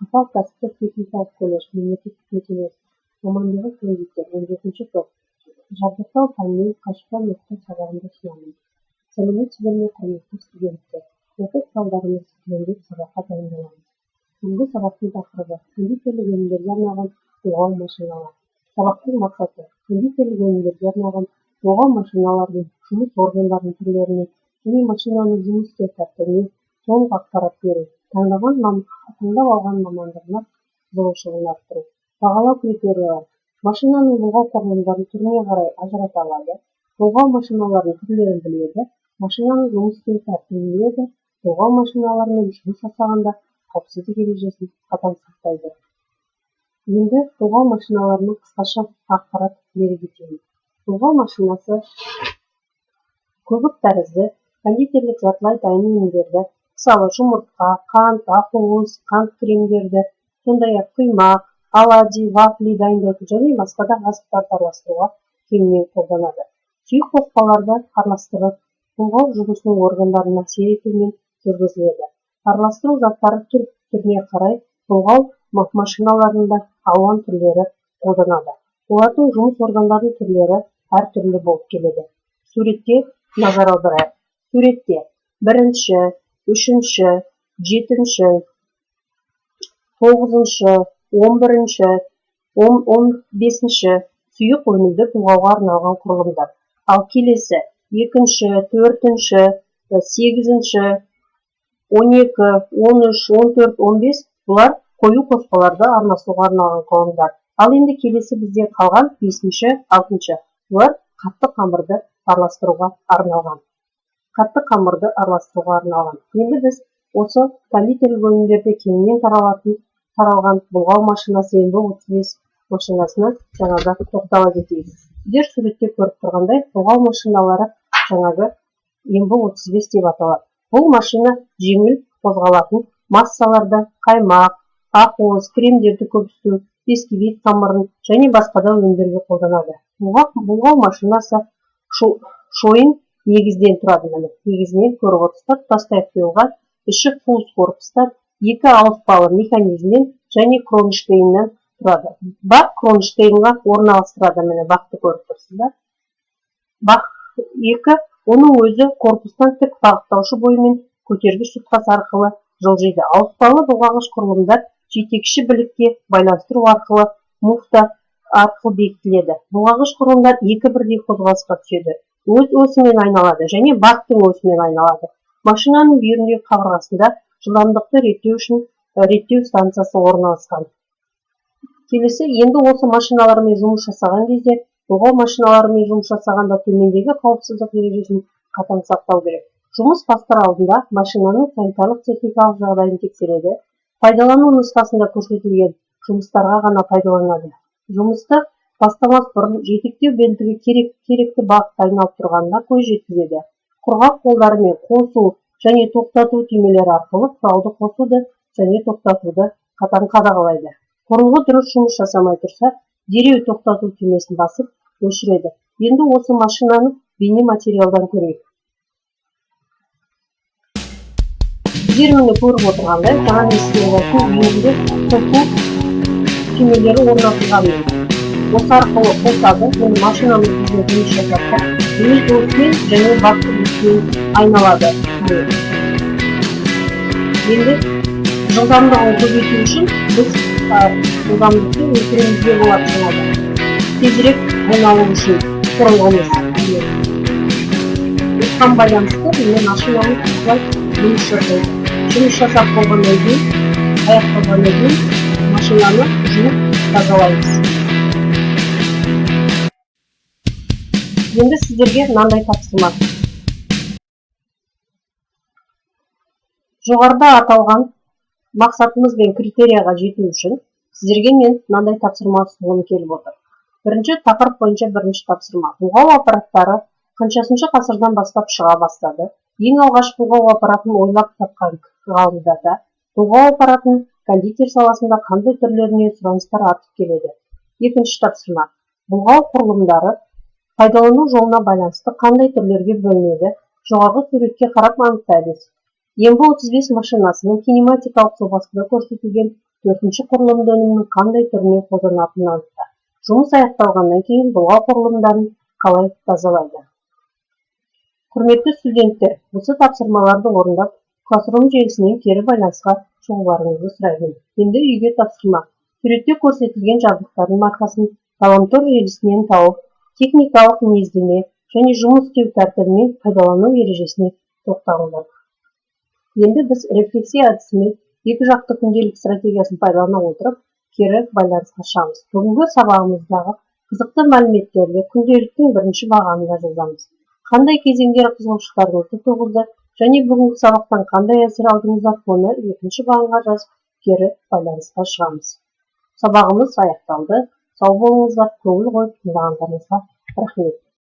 Ақтау кәсіптік техникалық колледж, мемлекеттік мекеме мамандығы кандидат, 14-ші топ. Жабдықтау пәнінен қашықтан оқыту сабағында сынамын. Сәлеметсіздер ме, құрметті студенттер? Оқу құралдарымыз түгендеп сабаққа дайындаламыз. Бүгінгі сабақтың тақырыбы кондитерлік өнімдерге арналған оғау машиналар. Сабақтың мақсаты кондитерлік өнімдерге арналған оғау машиналардың жұмыс органдарының түрлеріне және машинаның жұмыс істеу тәртібіне толық ақпарат беру. Таңдап алған мамандығына қызығушылығын арттыру. Бағалау критериялары. Машинаның бұлғау құрылымдарын түріне қарай ажырата алады. Бұлғау машиналарының түрлерін біледі. Машинаның жұмыс істеу тәртібін біледі. Бұлғау машиналарымен жұмыс жасағанда қауіпсіздік ережесін қатаң сақтайды. Енді бұлғау машиналарының қысқаша ақпарат бере кетемін. Бұлғау машинасы көбік тәрізді кондитерлік жартылай дайын өнімдерді, мысалы жұмыртқа, қант, ақуыз, қант кремдерді, сондай-ақ құймақ, оладьи, вафли дайындайтын және басқа да азықтарды араластыруға кеңінен қолданады. Сұйық қоспаларды араластырып, бұлғау жұмысының органдарына әсер етумен жүргізіледі. Араластыру заттары түріне қарай бұлғау машиналарында алуан түрлері қолданады. Олардың жұмыс органдарының түрлері әртүрлі болып келеді. Суретке назар аударайық. Суретте 1-ші, 3-ші, 7-ші, 9-ші, 11-ші, 15-ші сұйық өнімді бұлғауға арналған құрылымдар. Ал келесі 2-ші, 4-ші, 8-ші, 12, 13, 14, 15 бұлар қою қоспаларды араластыруға арналған құрылымдар. Ал енді келесі бізде қалған 5-ші, 6-ші бұлар қатты қамырды араластыруға арналған. Енді біз осы кондитерлік өнімдерде кеңінен таралған бұлғау машинасы МБ-35 машинасына жаңағы тоқтала кетейік. Сіздер суретте көріп тұрғандай бұлғау машиналары жаңағы МБ-35 деп аталады. Бұл машина жеңіл қозғалатын массаларды, қаймақ, ақуыз, кремдерді көпірту, бесквит қамырын және басқа да өнімдерге қолданады. Бұлғау машинасы шойын негізден тұрады. Негізінен көріп отырсыздар, тұтастай құйылған іші қуыс корпустар, 2 ауыспалы механизмнен және кронштейннен тұрады. Бақ кронштейнға орналастырады. Міне бақты көріп тұрсыздар. Бақ 2 оның өзі корпустан тік бағыттаушы бойымен көтергіш тұтқасы арқылы жылжиды. Ауыспалы бұлғағыш құрылымдар жетекші білікке байланыстыру арқылы муфта арқылы бекітіледі. Бұлғағыш құрылымдар 2 бірдей қозғалысқа түседі. Өз осымен айналады және бақтың осымен айналады. Машинаның бүйіріндегі қабырғасында жылдамдықты реттеу станциясы орналасқан. Келесі, енді осы машиналармен жұмыс жасаған кезде, бұлғау машиналармен жұмыс жасағанда төмендегі қауіпсіздік ережесін қатаң сақтау керек. Жұмыс бастар алдында машинаның санитарлық техникалық жағдайын тексереді. Пайдалану нұсқасында көрсетілген жұмыстарға ғана пайдаланады. Жұмысты бастамас бұрын жетектеу белдігі керекті бағытта айналып тұрғанына көз жеткізеді. Құрғақ қолдарымен қосу және тоқтату түймелері арқылы құралды қосуды және тоқтатуды қатаң қадағалайды. Құрылғы дұрыс жұмыс жасамай тұрса, дереу тоқтату түймесін басып өшіреді. Енді осы машинаны бейнематериалдан көрейік. Сіздер міне көріп отырғандай, жаңа ескерілетін бейінді тоқтау түймелері орнатылған. Осы арқылы қосады, және машинаның жүзіне жұмыс жасатса, өз осымен және бақты осымен айналады. Енді жылдамдығын көбейту үшін біз жылдамдықты өсіруімізге болады санады. Тезірек айналу үшін құрылғымыз. Осыған байланысты міне машинаның осылай жұмыс жасайды. Жұмыс жасап болғаннан кейін, аяқталғаннан кейін машинаны жуып тазалаймыз. Енді сіздерге мынандай тапсырма. Жоғарыда аталған мақсатымыз бен критерияға жету үшін сіздерге мен мынандай тапсырма ұсынғым келіп отыр. Бірінші тақырып бойынша бірінші тапсырма. Бұлғау аппараттары қаншасыншы ғасырдан бастап шыға бастады. Ең алғаш бұлғау аппаратын ойлап тапқан ғалымдарда бұлғау аппаратын кондитер саласында қандай түрлеріне сұраныстар артып келеді. Екінші тапсырма. Бұлғау құрылымдары пайдалану жолына байланысты қандай түрлерге бөлінеді, жоғарғы суретке қарап анықтаймыз. МБ-35 машинасының кинематикалық жобасында көрсетілген 4-ші құрылымды өнімнің қандай түріне қолданатынын анықтады. Жұмыс аяқталғаннан кейін былғау құрылымдарын қалай тазалайды? Құрметті студенттер, осы тапсырмаларды орындап, классрум желісінен кері байланысқа шығуларыңызды сұраймын. Енді үйге тапсырма. Суретте көрсетілген жабдықтардың маркасын ғаламтор желісінен тауып, техникалық мінездеме және жұмыс істеу тәртібі пайдалану ережесіне тоқталыңдар. Енді біз рефлексия әдісімен екі жақты күнделік стратегиясын пайдалана отырып, кері байланысқа шығамыз. Бүгінгі сабағымыздағы қызықты мәліметтерді күнделіктің бірінші бағанында жазамыз. Қандай кезеңдер қызығушылықтарыңызды туғызды және бүгінгі сабақтан қандай әсер алдыңыздар, оны екінші бағанға жазып, кері байланысқа шығамыз. Сабағымыз аяқталды. Сау болыңыздар, көңіл қойып тыңдағандарыңызға рахмет.